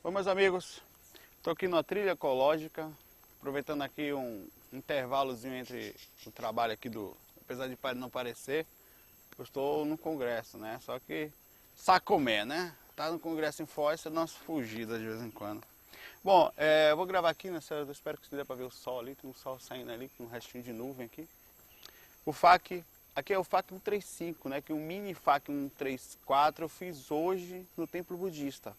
Bom, meus amigos, estou aqui numa trilha ecológica, aproveitando aqui um intervalozinho entre o trabalho aqui apesar de não parecer, eu estou no congresso, né? Só que Sacomé, né? Tá no congresso em Foz, é nossa fugida de vez em quando. Bom, eu vou gravar aqui, né? Eu espero que dê para ver o sol ali, tem um sol saindo ali, com um restinho de nuvem aqui. O FAC, aqui é o FAC 135, né? Que o mini FAC 134 eu fiz hoje no templo budista.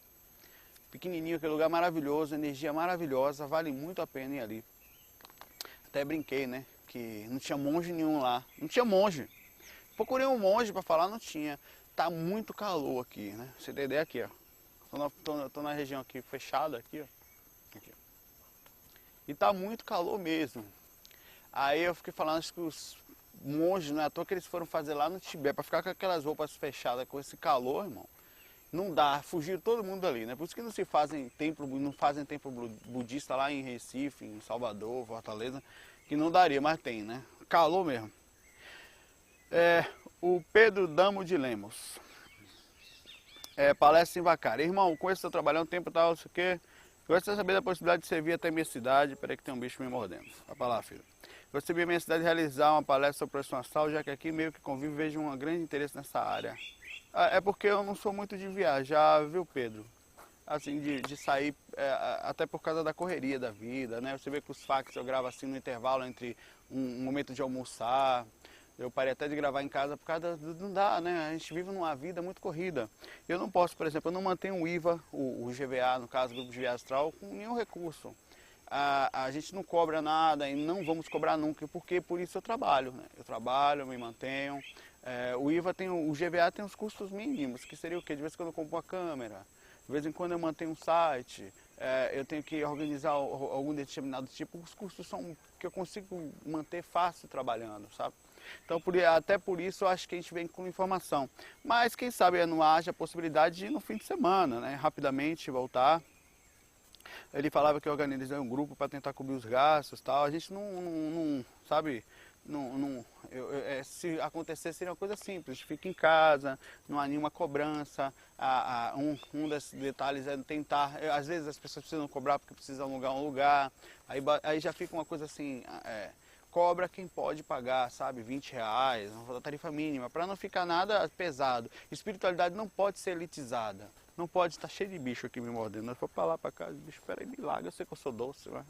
Pequenininho, aquele lugar maravilhoso, energia maravilhosa, vale muito a pena ir ali. Até brinquei, né? Que não tinha monge nenhum lá. Não tinha monge. Procurei um monge para falar, não tinha. Tá muito calor aqui, né? Você tem ideia aqui, ó. Tô na região aqui fechada, aqui, ó. Aqui, ó. E tá muito calor mesmo. Aí eu fiquei falando, acho que os monges, não é à toa que eles foram fazer lá no Tibete, para ficar com aquelas roupas fechadas com esse calor, irmão. Não dá, fugiram todo mundo ali, né? Por isso que não fazem templo budista lá em Recife, em Salvador, Fortaleza, que não daria, mas tem, né? Calor mesmo. O Pedro Damo de Lemos. Palestra em Vacara. Irmão, conheço seu trabalho há um tempo e tal, não sei o quê. Gostaria de saber da possibilidade de servir até minha cidade. Peraí que tem um bicho me mordendo. Vai pra lá, filho. Gostaria de minha cidade de realizar uma palestra sobre projeção astral, já que aqui meio que convivo e vejo um grande interesse nessa área. É porque eu não sou muito de viajar, viu, Pedro? Assim, de sair, até por causa da correria da vida, né? Você vê que os fax eu gravo assim no intervalo entre um momento de almoçar. Eu parei até de gravar em casa por causa não dá, né? A gente vive numa vida muito corrida. Eu não posso, por exemplo, eu não mantenho o IVA, o GVA, no caso, o Grupo de Via Astral, com nenhum recurso. A gente não cobra nada e não vamos cobrar nunca, porque por isso eu trabalho, né? Eu trabalho, me mantenho. O IVA o GVA tem os custos mínimos, que seria o quê? De vez em quando eu compro uma câmera, de vez em quando eu mantenho um site, eu tenho que organizar algum determinado tipo, os custos são que eu consigo manter fácil trabalhando, sabe? Então, até por isso, eu acho que a gente vem com informação. Mas, quem sabe, não haja a possibilidade de ir no fim de semana, né? Rapidamente voltar. Ele falava que organizou um grupo para tentar cobrir os gastos e tal. A gente não sabe, se acontecer seria uma coisa simples. A gente fica em casa, não há nenhuma cobrança. Um desses detalhes é tentar, às vezes as pessoas precisam cobrar porque precisam alugar um lugar. Aí já fica uma coisa assim, cobra quem pode pagar, sabe, R$20, uma tarifa mínima, para não ficar nada pesado. Espiritualidade não pode ser elitizada. Não pode estar cheio de bicho aqui me mordendo. Eu vou pra lá, pra cá, bicho, peraí, me larga, eu sei que eu sou doce, mas...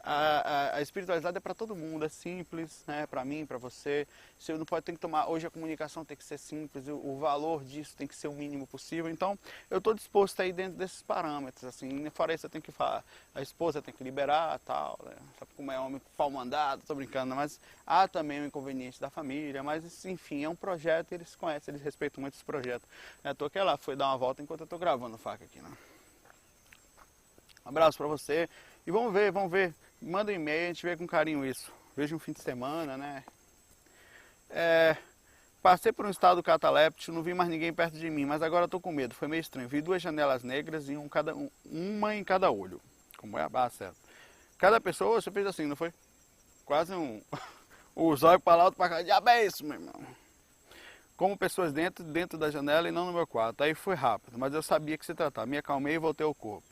A espiritualidade é para todo mundo, é simples, né? Para mim, para você. Você não pode ter que tomar. Hoje a comunicação tem que ser simples, o valor disso tem que ser o mínimo possível. Então, eu estou disposto a ir dentro desses parâmetros, assim. Fora isso, eu tenho que falar. A esposa tem que liberar, tal, né? Sabe como é homem pau mandado, tô brincando, mas há também o inconveniente da família. Mas, enfim, é um projeto, eles conhecem, eles respeitam muito esse projeto. Eu tô aqui lá, foi dar uma volta enquanto eu tô gravando o faca aqui, né? Um abraço para você. E vamos ver, vamos ver. Manda um e-mail, a gente vê com carinho isso. Veja um fim de semana, né? Passei por um estado cataléptico, não vi mais ninguém perto de mim, mas agora estou com medo. Foi meio estranho. Vi duas janelas negras e uma em cada olho. Como é a barra certa. Cada pessoa, você fez assim, não foi? Quase o zóio para lá, outro para cá. Diabo é isso, meu irmão. Como pessoas dentro da janela e não no meu quarto. Aí foi rápido, mas eu sabia que se tratava. Me acalmei e voltei ao corpo.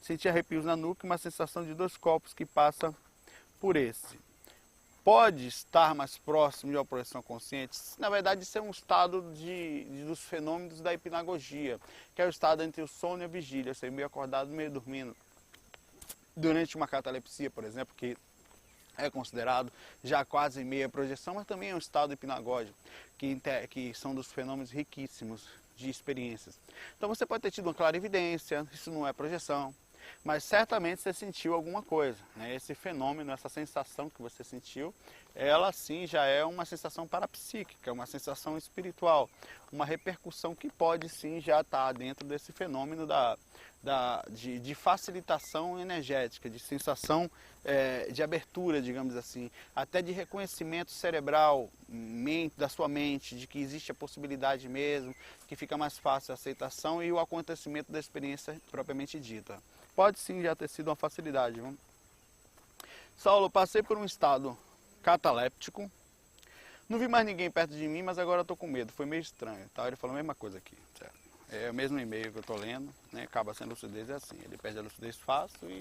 Senti arrepios na nuca e uma sensação de dois corpos que passa por esse. Pode estar mais próximo de uma projeção consciente? Na verdade, isso é um estado dos fenômenos da hipnagogia, que é o estado entre o sono e a vigília, você meio acordado, meio dormindo. Durante uma catalepsia, por exemplo, que é considerado já quase meia projeção, mas também é um estado hipnagógico, que são dos fenômenos riquíssimos de experiências. Então você pode ter tido uma clarividência, isso não é projeção, mas certamente você sentiu alguma coisa, né? Esse fenômeno, essa sensação que você sentiu, ela sim já é uma sensação parapsíquica, uma sensação espiritual, uma repercussão que pode sim já estar dentro desse fenômeno de facilitação energética, de sensação de abertura, digamos assim, até de reconhecimento cerebral, da sua mente, de que existe a possibilidade mesmo, que fica mais fácil a aceitação e o acontecimento da experiência propriamente dita. Pode sim já ter sido uma facilidade. Viu? Saulo, passei por um estado cataléptico, não vi mais ninguém perto de mim, mas agora estou com medo, foi meio estranho. Tá? Ele falou a mesma coisa aqui. Certo? É o mesmo e-mail que eu estou lendo, né? Acaba sendo lucidez, é assim, ele perde a lucidez fácil e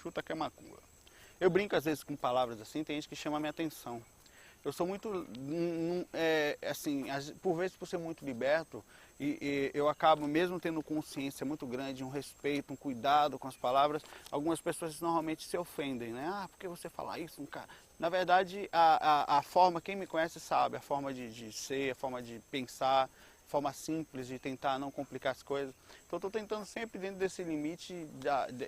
chuta que é macumba. Eu brinco às vezes com palavras assim, tem gente que chama a minha atenção. Eu sou muito, assim, por vezes por ser muito liberto, e eu acabo mesmo tendo consciência muito grande, um respeito, um cuidado com as palavras, algumas pessoas normalmente se ofendem, né? Ah, por que você fala isso, cara? Na verdade, a forma, quem me conhece sabe, a forma de ser, a forma de pensar, forma simples de tentar não complicar as coisas. Então eu estou tentando sempre dentro desse limite,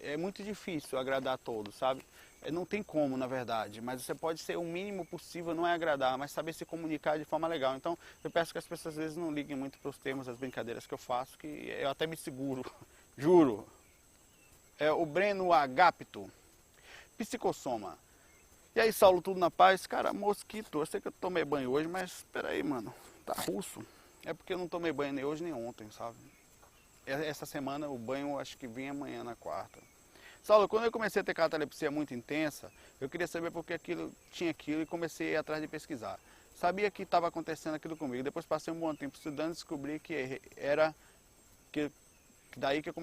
é muito difícil agradar a todos, sabe? Não tem como, na verdade, mas você pode ser o mínimo possível, não é agradar, mas saber se comunicar de forma legal. Então eu peço que as pessoas às vezes não liguem muito para os termos, as brincadeiras que eu faço, que eu até me seguro, juro. É o Breno Agapto, psicossoma. E aí, Saulo, tudo na paz? Cara, mosquito, eu sei que eu tomei banho hoje, mas espera aí, mano, tá russo. É porque eu não tomei banho nem hoje nem ontem, sabe? Essa semana o banho acho que vem amanhã na quarta. Saulo, quando eu comecei a ter catalepsia muito intensa, eu queria saber por que tinha aquilo e comecei a ir atrás de pesquisar. Sabia que estava acontecendo aquilo comigo. Depois passei um bom tempo estudando e descobri que era daí que eu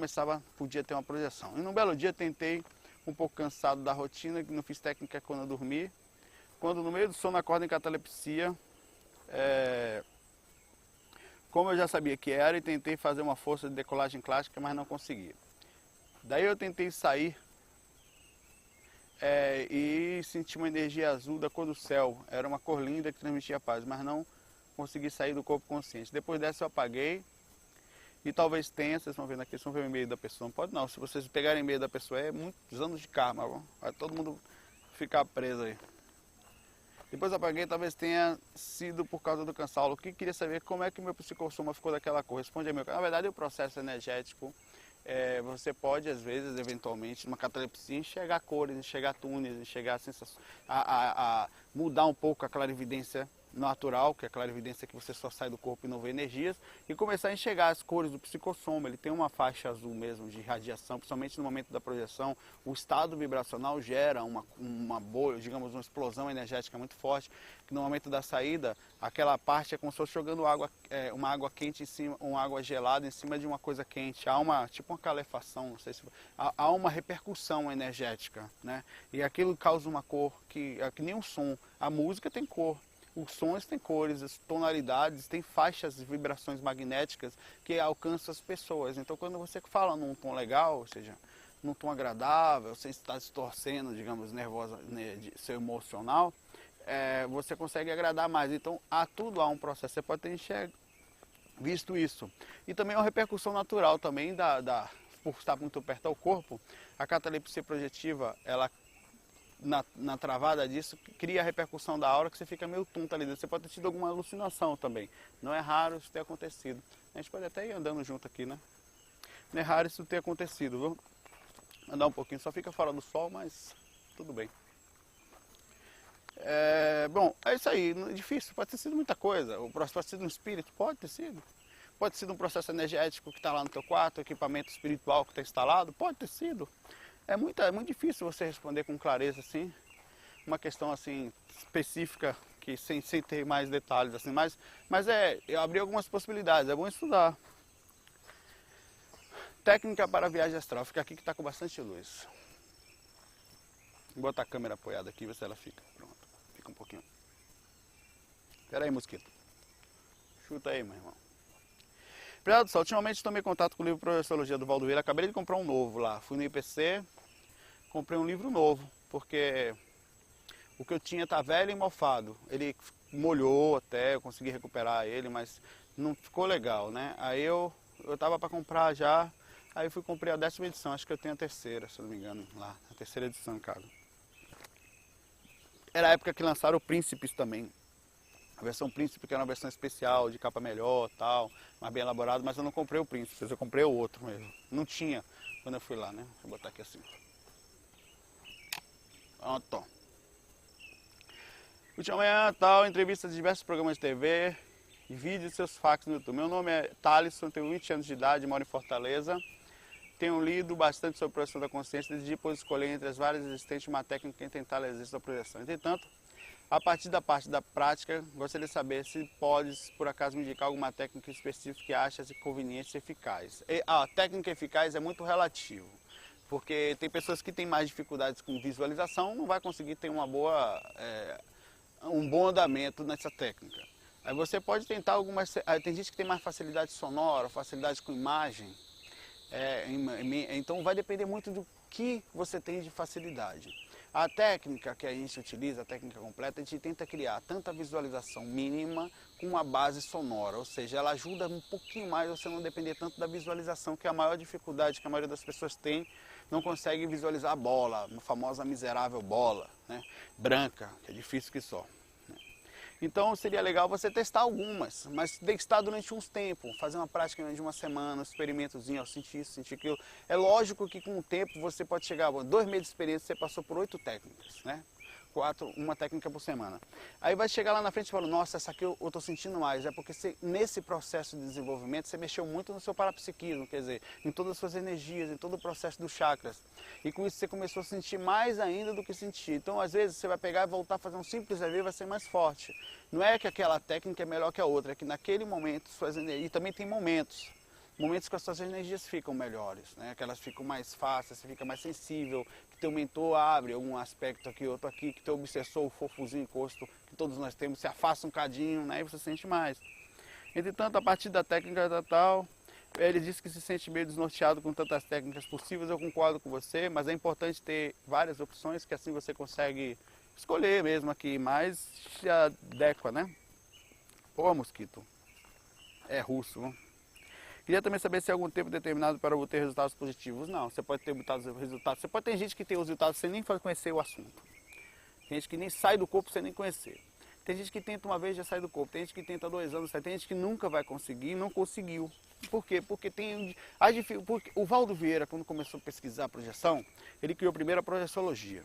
podia ter uma projeção. E num belo dia tentei, um pouco cansado da rotina, não fiz técnica quando eu dormi. Quando no meio do sono acordo em catalepsia, como eu já sabia que era, e tentei fazer uma força de decolagem clássica, mas não consegui. Daí eu tentei sair e senti uma energia azul da cor do céu. Era uma cor linda que transmitia paz, mas não consegui sair do corpo consciente. Depois dessa eu apaguei e talvez tenha, vocês estão vendo aqui, vocês vão ver o e-mail da pessoa. Não pode não, se vocês pegarem o e-mail da pessoa é muitos anos de karma, vai todo mundo ficar preso aí. Depois eu apaguei, talvez tenha sido por causa do cansaço. O que queria saber como é que meu psicossoma ficou daquela cor. Responde aí, meu. Na verdade o processo energético, você pode, às vezes, eventualmente, numa catalepsia, enxergar cores, enxergar túneis, enxergar sensações, mudar um pouco a clarividência natural, que é a clarividência que você só sai do corpo e não vê energias, e começar a enxergar as cores do psicossoma. Ele tem uma faixa azul mesmo de radiação, principalmente no momento da projeção. O estado vibracional gera uma bolha, digamos, uma explosão energética muito forte, que no momento da saída, aquela parte é como se fosse jogando uma água quente em cima, uma água gelada em cima de uma coisa quente. Há tipo uma calefação, não sei se há uma repercussão energética, né? E aquilo causa uma cor que nem um som. A música tem cor. Os sons têm cores, as tonalidades, tem faixas de vibrações magnéticas que alcançam as pessoas. Então quando você fala num tom legal, ou seja, num tom agradável, sem estar distorcendo, digamos, nervosa, de seu emocional, você consegue agradar mais. Então há um processo, você pode ter visto isso. E também uma repercussão natural também por estar muito perto ao corpo. A catalepsia projetiva, ela na travada disso, cria a repercussão da aura que você fica meio tonto ali dentro. Você pode ter tido alguma alucinação também. Não é raro isso ter acontecido. A gente pode até ir andando junto aqui, né? Não é raro isso ter acontecido, viu? Andar um pouquinho, só fica fora do sol, mas tudo bem. Bom, é isso aí. Não é difícil, pode ter sido muita coisa. O processo pode ter sido um espírito, pode ter sido. Pode ter sido um processo energético que está lá no teu quarto, equipamento espiritual que está instalado, pode ter sido. É muito difícil você responder com clareza assim, uma questão assim específica, que sem ter mais detalhes assim, mas eu abri algumas possibilidades, é bom estudar. Técnica para viagem astral, fica aqui que está com bastante luz. Vou botar a câmera apoiada aqui, ver se ela fica. Pronto, fica um pouquinho. Espera aí, mosquito. Chuta aí, meu irmão. Obrigado, Sol. Ultimamente tomei contato com o livro Projeciologia do Valdoeiro. Acabei de comprar um novo lá. Fui no IPC, comprei um livro novo, porque o que eu tinha está velho e mofado. Ele molhou até, eu consegui recuperar ele, mas não ficou legal, né? Aí eu estava para comprar já, aí fui comprei a 10ª edição, acho que eu tenho a 3ª, se não me engano, lá, a 3ª edição, cara. Era a época que lançaram o Príncipes também. A versão Príncipe, que era uma versão especial, de capa melhor, tal, mais bem elaborado, mas eu não comprei o Príncipe, eu comprei o outro mesmo. Não tinha quando eu fui lá, né? Vou botar aqui assim. Pronto. Última manhã, tal, entrevistas de diversos programas de TV, vídeos e seus fax no YouTube. Meu nome é Thalisson, tenho 20 anos de idade, moro em Fortaleza. Tenho lido bastante sobre a projeção da consciência, decidi, pois, escolher entre as várias existentes uma técnica em tentar a existência da projeção. Entretanto, A partir da parte da prática, gostaria de saber se podes, por acaso, me indicar alguma técnica específica que achas conveniente e eficaz. A técnica eficaz é muito relativo, porque tem pessoas que têm mais dificuldades com visualização, não vai conseguir ter um bom andamento nessa técnica. Aí você pode tentar algumas... Tem gente que tem mais facilidade sonora, facilidade com imagem, então vai depender muito do que você tem de facilidade. A técnica que a gente utiliza, a técnica completa, a gente tenta criar tanta visualização mínima com uma base sonora, ou seja, ela ajuda um pouquinho mais você não depender tanto da visualização, que é a maior dificuldade que a maioria das pessoas tem, não consegue visualizar a bola, a famosa miserável bola, né, branca, que é difícil que só. Então seria legal você testar algumas, mas testar durante uns tempos, fazer uma prática de uma semana, um experimentozinho, sentir isso, sentir aquilo. É lógico que com o tempo você pode chegar, 2 meses de experiência, você passou por 8 técnicas, né? 4, uma técnica por semana. Aí vai chegar lá na frente e falar, nossa, essa aqui eu estou sentindo mais. É porque nesse processo de desenvolvimento você mexeu muito no seu parapsiquismo, quer dizer, em todas as suas energias, em todo o processo dos chakras. E com isso você começou a sentir mais ainda do que sentir. Então às vezes você vai pegar e voltar a fazer um simples EV e vai ser mais forte. Não é que aquela técnica é melhor que a outra, é que naquele momento suas energias, e também tem momentos que as suas energias ficam melhores, né? Que elas ficam mais fáceis, você fica mais sensível, que teu mentor abre algum aspecto aqui, outro aqui, que teu obsessor, o fofuzinho encosto, que todos nós temos, se afasta um cadinho, né? E você sente mais. Entretanto, a partir da técnica tal, ele disse que se sente meio desnorteado com tantas técnicas possíveis, eu concordo com você, mas é importante ter várias opções, que assim você consegue escolher mesmo aqui, mais se adequa, né? Ô, mosquito, é russo, não? Queria também saber se há algum tempo determinado para obter resultados positivos. Não, você pode ter resultados. Você pode ter gente que tem os resultados sem nem conhecer o assunto. Tem gente que nem sai do corpo sem nem conhecer. Tem gente que tenta uma vez e já sai do corpo. Tem gente que tenta 2 anos, tem gente que nunca vai conseguir e não conseguiu. Por quê? Porque porque o Valdo Vieira, quando começou a pesquisar a projeção, ele criou primeiro a projeciologia,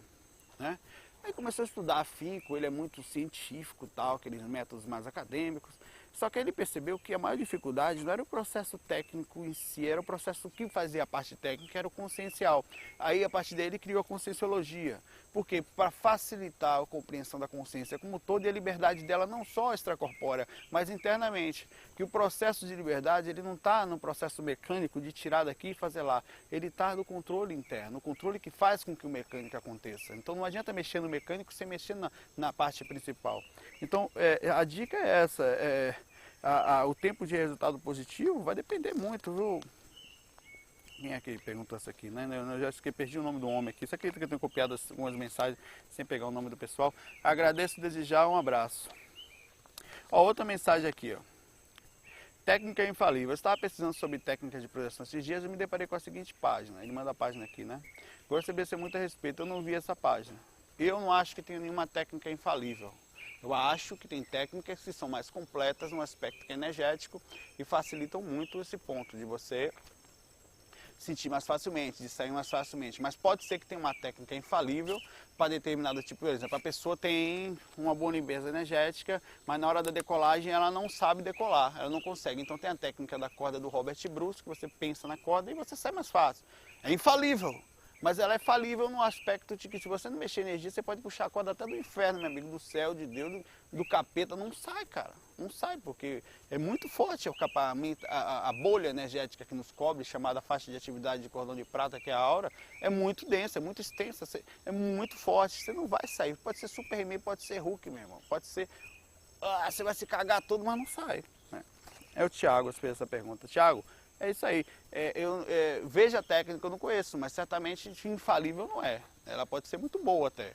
né? Aí começou a estudar afinco, ele é muito científico, tal, aqueles métodos mais acadêmicos. Só que ele percebeu que a maior dificuldade não era o processo técnico em si, era o processo que fazia a parte técnica, era o consciencial. Aí a partir daí ele criou a conscienciologia. Por quê? Para facilitar a compreensão da consciência como toda e a liberdade dela não só extracorpórea, mas internamente. Que o processo de liberdade ele não está no processo mecânico de tirar daqui e fazer lá. Ele está no controle interno, o controle que faz com que o mecânico aconteça. Então não adianta mexer no mecânico sem mexer na parte principal. Então a dica é essa. O tempo de resultado positivo vai depender muito, viu? Quem é que perguntou isso aqui, né? Eu já perdi o nome do homem aqui. Você acredita que eu tenho copiado algumas mensagens sem pegar o nome do pessoal? Agradeço e desejar um abraço. Ó, outra mensagem aqui, ó. Técnica infalível. Eu estava pesquisando sobre técnicas de projeção esses dias e me deparei com a seguinte página. Ele manda a página aqui, né? Gostaria de saber muito a respeito. Eu não vi essa página. Eu não acho que tenha nenhuma técnica infalível. Eu acho que tem técnicas que são mais completas no aspecto energético e facilitam muito esse ponto de você sentir mais facilmente, de sair mais facilmente. Mas pode ser que tenha uma técnica infalível para determinado tipo, por exemplo, a pessoa tem uma boa limpeza energética, mas na hora da decolagem ela não sabe decolar, ela não consegue. Então tem a técnica da corda do Robert Bruce, que você pensa na corda e você sai mais fácil. É infalível. Mas ela é falível no aspecto de que se você não mexer energia, você pode puxar a corda até do inferno, meu amigo, do céu, de Deus, do capeta. Não sai, cara. Não sai, porque é muito forte a bolha energética que nos cobre, chamada faixa de atividade de cordão de prata, que é a aura, é muito densa, é muito extensa, é muito forte. Você não vai sair. Pode ser Superman, pode ser Hulk, meu irmão. Pode ser... você vai se cagar todo, mas não sai. Né? É o Thiago que fez essa pergunta. Thiago, é isso aí. Veja a técnica, eu não conheço, mas certamente infalível não é. Ela pode ser muito boa até.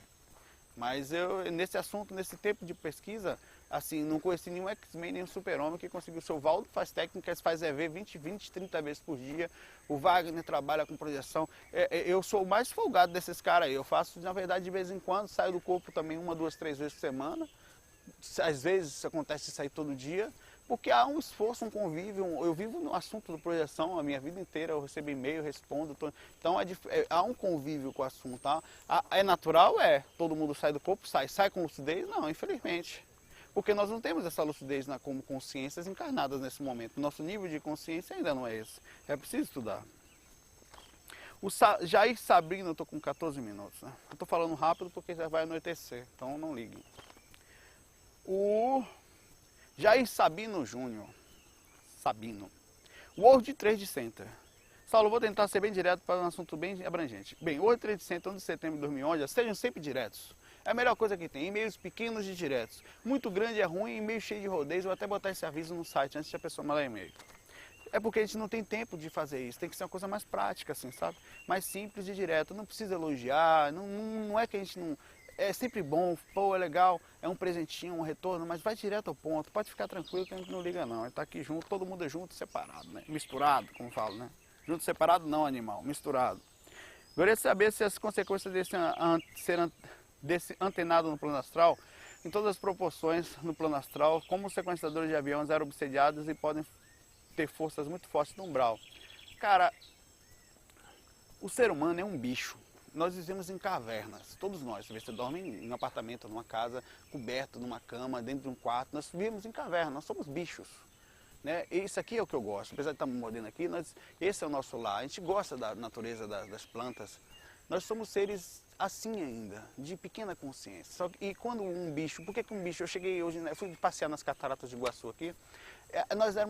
Mas nesse assunto, nesse tempo de pesquisa, assim, não conheci nenhum X-Men, nenhum super-homem que conseguiu. O seu Valdo faz técnicas, faz EV 20, 30 vezes por dia. O Wagner trabalha com projeção. Eu sou o mais folgado desses caras aí. Eu faço, na verdade, de vez em quando, saio do corpo também 1, 2, 3 vezes por semana. Às vezes acontece de sair todo dia. Porque há um esforço, um convívio, eu vivo no assunto da projeção a minha vida inteira, eu recebo e-mail, respondo, então há um convívio com o assunto. Tá? É natural? Todo mundo sai do corpo, sai com lucidez? Não, infelizmente. Porque nós não temos essa lucidez como consciências encarnadas nesse momento. Nosso nível de consciência ainda não é esse. É preciso estudar. O Jair Sabrina, eu estou com 14 minutos. Né? Eu estou falando rápido porque já vai anoitecer, então não liguem. O Jair Sabino Júnior. Sabino. World Trade Center. Saulo, vou tentar ser bem direto para um assunto bem abrangente. Bem, o World Trade Center, 11 de setembro de 2011, sejam sempre diretos. É a melhor coisa que tem, e-mails pequenos de diretos. Muito grande é ruim, e-mail cheio de rodeios, vou até botar esse aviso no site antes de a pessoa mandar e-mail. É porque a gente não tem tempo de fazer isso, tem que ser uma coisa mais prática, assim, sabe? Mais simples e direto, não precisa elogiar, não é que a gente não... É sempre bom, pô, é legal, é um presentinho, um retorno, mas vai direto ao ponto, pode ficar tranquilo que a gente não liga não. Ele tá aqui junto, todo mundo é junto, separado, né? Misturado, como falo, né? Junto, separado não, animal, misturado. Gostaria de saber se as consequências desse antenado no plano astral, em todas as proporções no plano astral, como os sequenciadores de aviões eram obsediados e podem ter forças muito fortes no umbral. Cara, o ser humano é um bicho. Nós vivemos em cavernas, todos nós. Você dorme em um apartamento, numa casa, coberto, numa cama, dentro de um quarto. Nós vivemos em caverna, nós somos bichos. Né? Isso aqui é o que eu gosto, apesar de estar me mordendo aqui, esse é o nosso lar. A gente gosta da natureza das plantas. Nós somos seres assim ainda, de pequena consciência. E quando um bicho, por que um bicho? Eu cheguei hoje, eu fui passear nas cataratas de Iguaçu aqui,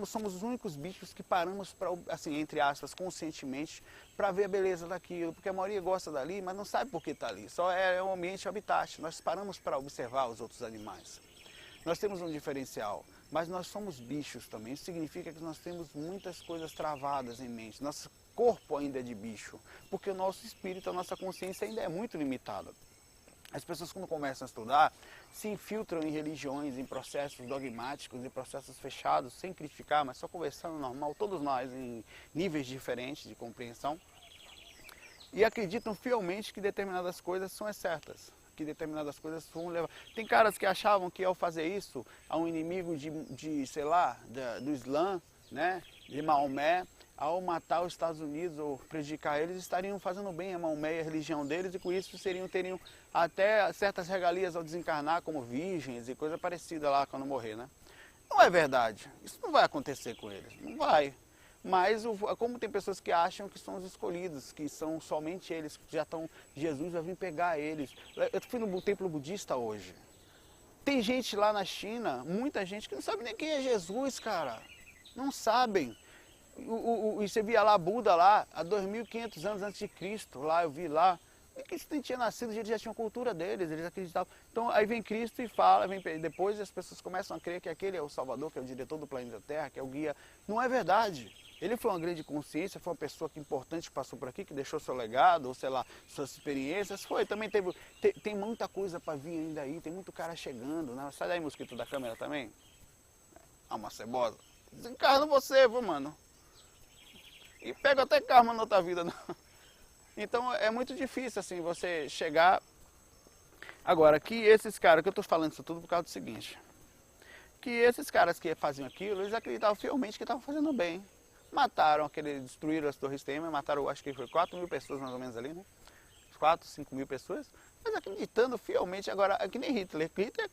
somos os únicos bichos que paramos, assim, entre aspas, conscientemente, para ver a beleza daquilo, porque a maioria gosta dali, mas não sabe por que está ali, só é um ambiente habitat. Nós paramos para observar os outros animais. Nós temos um diferencial, mas nós somos bichos também. Isso significa que nós temos muitas coisas travadas em mente. Nosso corpo ainda é de bicho, porque o nosso espírito, a nossa consciência ainda é muito limitada. As pessoas, quando começam a estudar, se infiltram em religiões, em processos dogmáticos, em processos fechados, sem criticar, mas só conversando normal, todos nós em níveis diferentes de compreensão, e acreditam fielmente que determinadas coisas são certas, que determinadas coisas vão levar. Tem caras que achavam que ao fazer isso, a um inimigo sei lá, do Islã, né, de Maomé, ao matar os Estados Unidos ou prejudicar eles, estariam fazendo bem a Maomé e a religião deles, e com isso teriam até certas regalias ao desencarnar, como virgens e coisa parecida lá quando morrer, né? Não é verdade. Isso não vai acontecer com eles, não vai. Mas como tem pessoas que acham que são os escolhidos, que são somente eles, que já estão, Jesus vai vir pegar eles. Eu fui no templo budista hoje. Tem gente lá na China, muita gente que não sabe nem quem é Jesus, cara. Não sabem. E você via lá Buda lá, há 2.500 anos antes de Cristo, lá eu vi lá. E que Cristo tinha nascido, eles já tinham cultura deles, eles acreditavam. Então aí vem Cristo e fala, depois as pessoas começam a crer que aquele é o Salvador, que é o diretor do planeta Terra, que é o guia. Não é verdade. Ele foi uma grande consciência, foi uma pessoa que importante que passou por aqui, que deixou seu legado, ou sei lá, suas experiências. Foi, também tem muita coisa para vir ainda aí, tem muito cara chegando, né? Sai daí, mosquito da câmera também. Ah, uma cebosa. Desencarna você, viu, mano? E pega até karma na outra vida. Não. Então é muito difícil assim você chegar. Agora, que esses caras, que eu estou falando isso tudo por causa do seguinte, que esses caras que faziam aquilo, eles acreditavam fielmente que estavam fazendo bem. Mataram destruíram as Torres Gêmeas, mataram, acho que foi 4.000 pessoas mais ou menos ali, né? 4, 5.000 pessoas, mas acreditando fielmente. Agora, é que nem Hitler. Hitler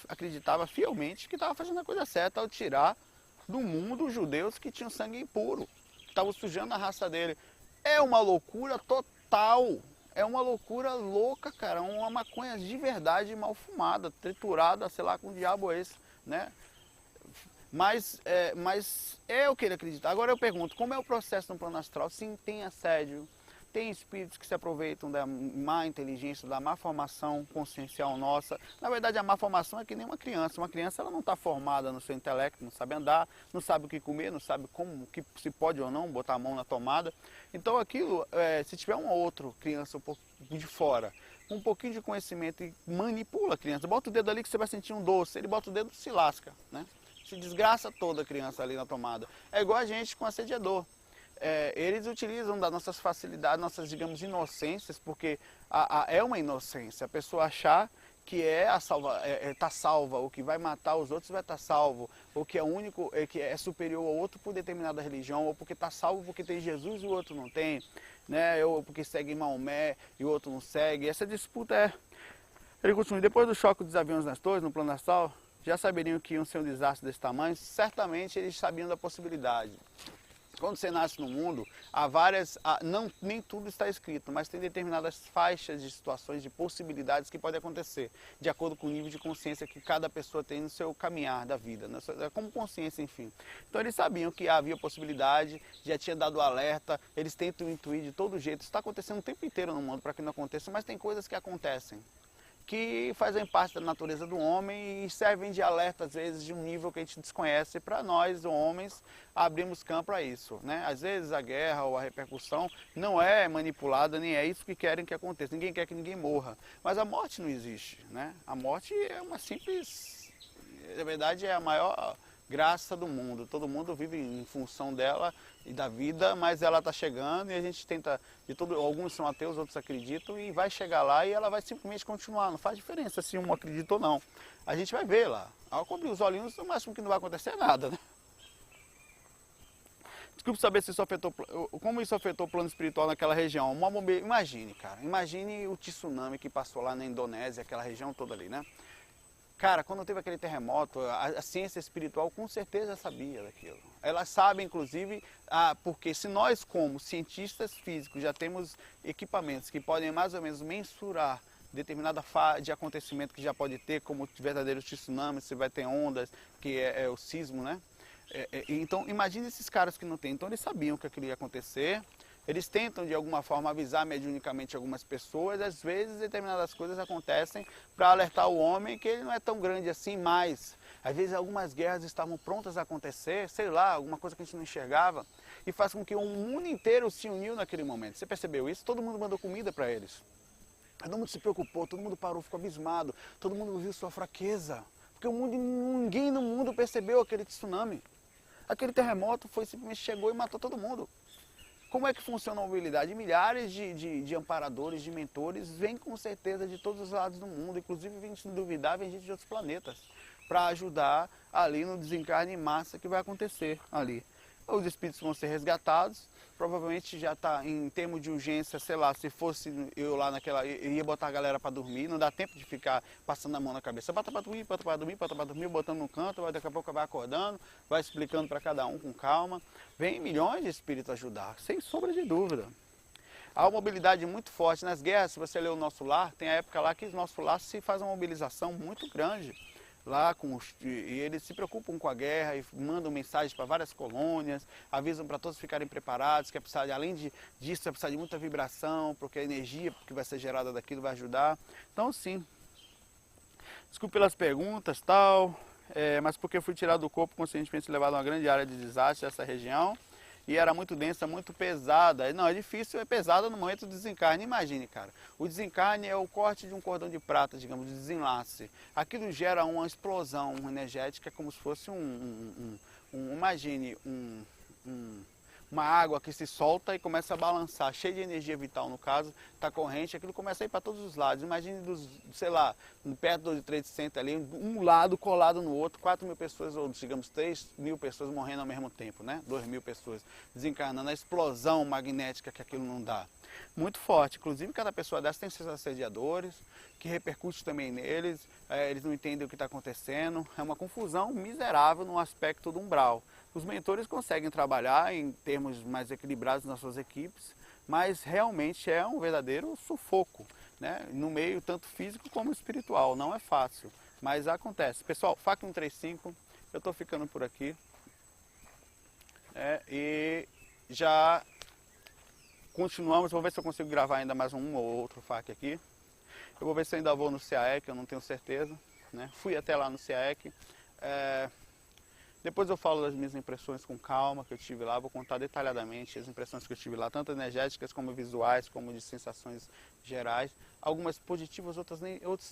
acreditava fielmente que estava fazendo a coisa certa ao tirar do mundo os judeus que tinham sangue impuro. Estavam sujando a raça dele. É uma loucura total. É uma loucura louca, cara. Uma maconha de verdade mal fumada, triturada, sei lá com o diabo é esse, né? Mas é o que ele acredita. Agora eu pergunto, como é o processo no plano astral? Sim, tem assédio, tem espíritos que se aproveitam da má inteligência, da má formação consciencial nossa. Na verdade, a má formação é que nem uma criança. Uma criança ela não está formada no seu intelecto, não sabe andar, não sabe o que comer, não sabe como, que se pode ou não botar a mão na tomada. Então aquilo, se tiver uma outra criança um pouco de fora, com um pouquinho de conhecimento e manipula a criança, bota o dedo ali que você vai sentir um doce, ele bota o dedo e se lasca, né? Se desgraça toda a criança ali na tomada. É igual a gente com assediador. Eles utilizam das nossas facilidades, nossas, digamos, inocências, porque é uma inocência. A pessoa achar que está salva, ou que vai matar os outros vai estar salvo, ou que é único, que é superior ao outro por determinada religião, ou porque está salvo porque tem Jesus e o outro não tem, né? Ou porque segue Maomé e o outro não segue. Essa disputa Ele continua, depois do choque dos aviões nas torres, no plano astral, já saberiam que iam ser um desastre desse tamanho? Certamente eles sabiam da possibilidade. Quando você nasce no mundo, nem tudo está escrito, mas tem determinadas faixas de situações, de possibilidades que podem acontecer, de acordo com o nível de consciência que cada pessoa tem no seu caminhar da vida, como consciência, enfim. Então eles sabiam que havia possibilidade, já tinha dado alerta, eles tentam intuir de todo jeito. Isso está acontecendo o tempo inteiro no mundo para que não aconteça, mas tem coisas que acontecem, que fazem parte da natureza do homem e servem de alerta, às vezes, de um nível que a gente desconhece. Para nós, homens, abrimos campo a isso, né? Às vezes a guerra ou a repercussão não é manipulada, nem é isso que querem que aconteça. Ninguém quer que ninguém morra, mas a morte não existe, né? A morte é uma simples... Na verdade, é a maior graça do mundo. Todo mundo vive em função dela e da vida, mas ela está chegando e a gente tenta, alguns são ateus, outros acreditam, e vai chegar lá e ela vai simplesmente continuar. Não faz diferença se um acredita ou não. A gente vai ver lá. Ao cobrir os olhinhos, o máximo que não vai acontecer é nada, né? Desculpe saber se isso afetou, como isso afetou o plano espiritual naquela região. Imagine, cara, imagine o tsunami que passou lá na Indonésia, aquela região toda ali, né? Cara, quando teve aquele terremoto, a ciência espiritual com certeza sabia daquilo. Elas sabem, inclusive, porque se nós, como cientistas físicos, já temos equipamentos que podem mais ou menos mensurar determinada fase de acontecimento que já pode ter, como verdadeiros tsunamis, se vai ter ondas, que é o sismo, né? Então, imagine esses caras que não têm. Então, eles sabiam que aquilo ia acontecer. Eles tentam, de alguma forma, avisar mediunicamente algumas pessoas. Às vezes, determinadas coisas acontecem para alertar o homem que ele não é tão grande assim mais. Às vezes, algumas guerras estavam prontas a acontecer, sei lá, alguma coisa que a gente não enxergava. E faz com que o mundo inteiro se uniu naquele momento. Você percebeu isso? Todo mundo mandou comida para eles. Todo mundo se preocupou, todo mundo parou, ficou abismado. Todo mundo viu sua fraqueza. Porque ninguém no mundo percebeu aquele tsunami. Aquele terremoto simplesmente chegou e matou todo mundo. Como é que funciona a mobilidade? Milhares de amparadores, de mentores, vêm com certeza de todos os lados do mundo, inclusive, vem se duvidar, vem gente de outros planetas, para ajudar ali no desencarne em massa que vai acontecer ali. Os espíritos vão ser resgatados, provavelmente já está em termos de urgência, sei lá, se fosse eu lá eu ia botar a galera para dormir, não dá tempo de ficar passando a mão na cabeça. Bota para dormir, bota para dormir, bota para dormir, botando no canto, daqui a pouco vai acordando, vai explicando para cada um com calma. Vem milhões de espíritos ajudar, sem sombra de dúvida. Há uma mobilidade muito forte nas guerras. Se você ler o Nosso Lar, tem a época lá que o Nosso Lar se faz uma mobilização muito grande. Lá e eles se preocupam com a guerra e mandam mensagens para várias colônias, avisam para todos ficarem preparados, que é precisar, além disso, é precisar de muita vibração, porque a energia que vai ser gerada daquilo vai ajudar. Então, sim, desculpe pelas perguntas, mas porque eu fui tirado do corpo, conscientemente levado a uma grande área de desastre dessa região, e era muito densa, muito pesada. Não, é difícil, é pesada no momento do desencarne. Imagine, cara, o desencarne é o corte de um cordão de prata, digamos, de desenlace. Aquilo gera uma explosão energética, como se fosse imagine, uma água que se solta e começa a balançar, cheia de energia vital, no caso, está corrente, aquilo começa a ir para todos os lados. Imagine, sei lá, perto do Trade Center ali, um lado colado no outro, 4.000 pessoas, ou digamos 3.000 pessoas morrendo ao mesmo tempo, né? 2.000 pessoas desencarnando, a explosão magnética que aquilo não dá. Muito forte, inclusive cada pessoa dessa tem seus assediadores, que repercute também neles, eles não entendem o que está acontecendo, é uma confusão miserável no aspecto do umbral. Os mentores conseguem trabalhar em termos mais equilibrados nas suas equipes, mas realmente é um verdadeiro sufoco, né? No meio tanto físico como espiritual, não é fácil, mas acontece. Pessoal, FAQ 135, eu estou ficando por aqui, e já continuamos. Vou ver se eu consigo gravar ainda mais um ou outro FAQ aqui. Eu vou ver se eu ainda vou no CAEC, eu não tenho certeza, né? Fui até lá no CAEC. Depois eu falo das minhas impressões com calma que eu tive lá, vou contar detalhadamente as impressões que eu tive lá, tanto energéticas como visuais, como de sensações gerais. Algumas positivas, outras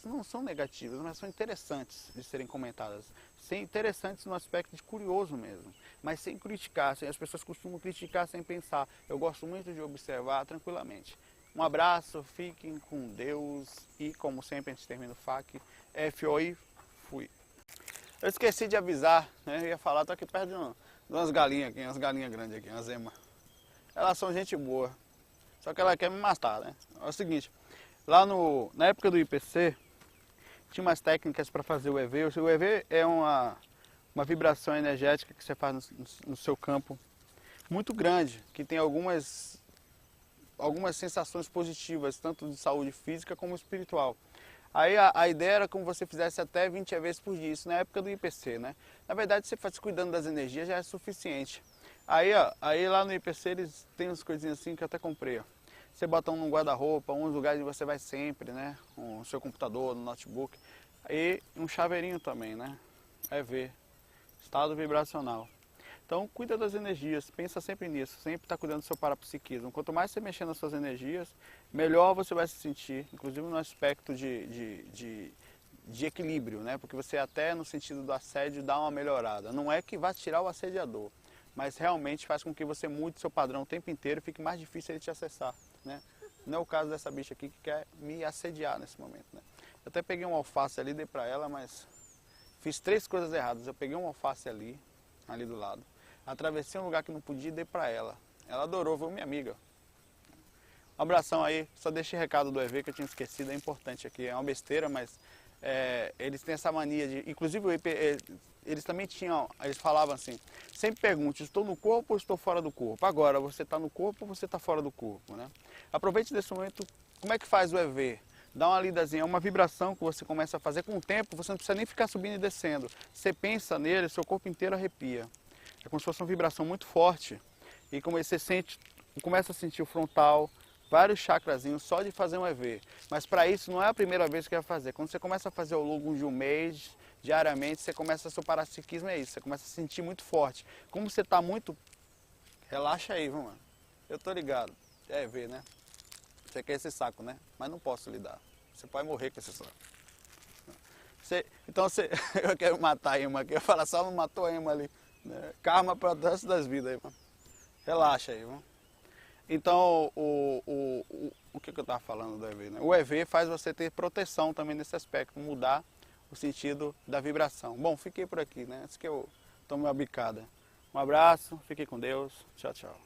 não são negativas, mas são interessantes de serem comentadas. Interessantes no aspecto de curioso mesmo, mas sem criticar. As pessoas costumam criticar sem pensar. Eu gosto muito de observar tranquilamente. Um abraço, fiquem com Deus e, como sempre, a gente termina o FAQ. FOI, fui. Eu esqueci de avisar, né? Eu ia falar, tô aqui perto de umas galinhas aqui, umas galinhas grandes aqui, umas emas. Elas são gente boa, só que ela quer me matar, né? É o seguinte, lá na época do IPC, tinha umas técnicas para fazer o EV. O EV é uma vibração energética que você faz no seu campo, muito grande, que tem algumas sensações positivas, tanto de saúde física como espiritual. Aí a ideia era como você fizesse até 20 vezes por dia, isso na época do IPC, né? Na verdade, você faz cuidando das energias já é suficiente. Aí, ó, aí lá no IPC eles têm umas coisinhas assim que eu até comprei, ó. Você bota um no guarda-roupa, uns lugares onde você vai sempre, né? No seu computador, no notebook. E um chaveirinho também, né? EV, estado vibracional. Então, cuida das energias, pensa sempre nisso, sempre está cuidando do seu parapsiquismo. Quanto mais você mexer nas suas energias, melhor você vai se sentir, inclusive no aspecto de equilíbrio, né? Porque você até no sentido do assédio dá uma melhorada. Não é que vá tirar o assediador, mas realmente faz com que você mude seu padrão o tempo inteiro e fique mais difícil ele te acessar, né? Não é o caso dessa bicha aqui que quer me assediar nesse momento, né? Eu até peguei um alface ali, dei pra ela, mas fiz 3 coisas erradas. Eu peguei um alface ali do lado. Atravessei um lugar que não podia e dei pra ela. Ela adorou, viu, minha amiga. Um abração aí, só deixei recado do EV que eu tinha esquecido, é importante aqui. É uma besteira, mas eles têm essa mania de... Inclusive eles também tinham, eles falavam assim, sempre pergunte, estou no corpo ou estou fora do corpo? Agora, você está no corpo ou você está fora do corpo, né? Aproveite desse momento, como é que faz o EV? Dá uma lidazinha, é uma vibração que você começa a fazer com o tempo, você não precisa nem ficar subindo e descendo. Você pensa nele, seu corpo inteiro arrepia. É como se fosse uma vibração muito forte. E como você sente, começa a sentir o frontal, vários chakrazinhos só de fazer um EV. Mas para isso não é a primeira vez que vai fazer. Quando você começa a fazer ao longo de um mês, diariamente, você começa, seu parapsiquismo é isso, você começa a sentir muito forte. Como você está muito... Relaxa aí, viu, mano? Eu tô ligado. É EV, né? Você quer esse saco, né? Mas não posso lhe dar. Você pode morrer com esse saco. Então eu quero matar a Emma aqui. Eu falo, só não matou a Emma ali. Karma para o resto das vidas aí, mano. Relaxa aí, mano. Então, o que eu estava falando do EV, né? O EV faz você ter proteção também nesse aspecto, mudar o sentido da vibração. Bom, fiquei por aqui, né? Antes que eu tome uma bicada. Um abraço, fique com Deus. Tchau, tchau.